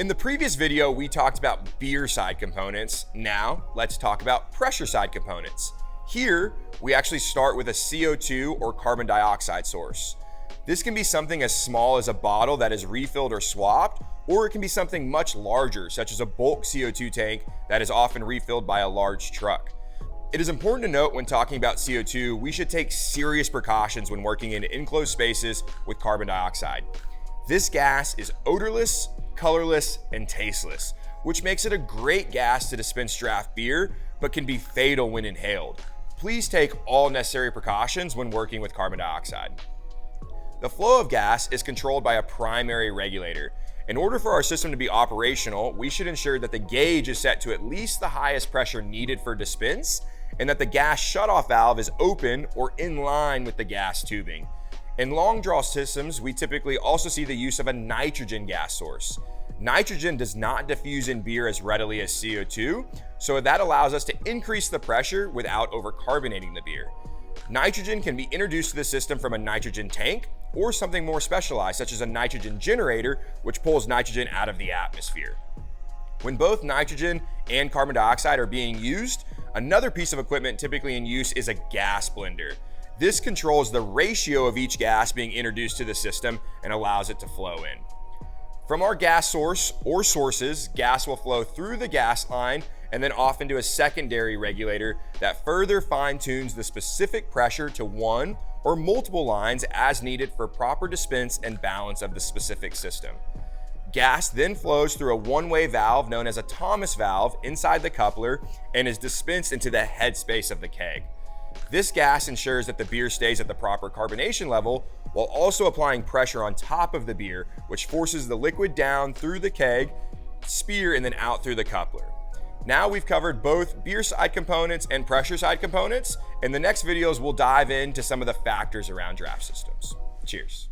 In the previous video, we talked about beer side components. Now, let's talk about pressure side components. Here, we actually start with a CO2 or carbon dioxide source. This can be something as small as a bottle that is refilled or swapped, or it can be something much larger, such as a bulk CO2 tank that is often refilled by a large truck. It is important to note when talking about CO2, we should take serious precautions when working in enclosed spaces with carbon dioxide. This gas is odorless, colorless, and tasteless, which makes it a great gas to dispense draft beer, but can be fatal when inhaled. Please take all necessary precautions when working with carbon dioxide. The flow of gas is controlled by a primary regulator. In order for our system to be operational, we should ensure that the gauge is set to at least the highest pressure needed for dispense, and that the gas shutoff valve is open or in line with the gas tubing. In long draw systems, we typically also see the use of a nitrogen gas source. Nitrogen does not diffuse in beer as readily as CO2, so that allows us to increase the pressure without overcarbonating the beer. Nitrogen can be introduced to the system from a nitrogen tank or something more specialized, such as a nitrogen generator, which pulls nitrogen out of the atmosphere. When both nitrogen and carbon dioxide are being used, another piece of equipment typically in use is a gas blender. This controls the ratio of each gas being introduced to the system and allows it to flow in. From our gas source or sources, gas will flow through the gas line and then off into a secondary regulator that further fine-tunes the specific pressure to one or multiple lines as needed for proper dispense and balance of the specific system. Gas then flows through a one-way valve known as a Thomas valve inside the coupler and is dispensed into the headspace of the keg. This gas ensures that the beer stays at the proper carbonation level while also applying pressure on top of the beer, which forces the liquid down through the keg, spear, and then out through the coupler. Now we've covered both beer side components and pressure side components. In the next videos, we'll dive into some of the factors around draft systems. Cheers.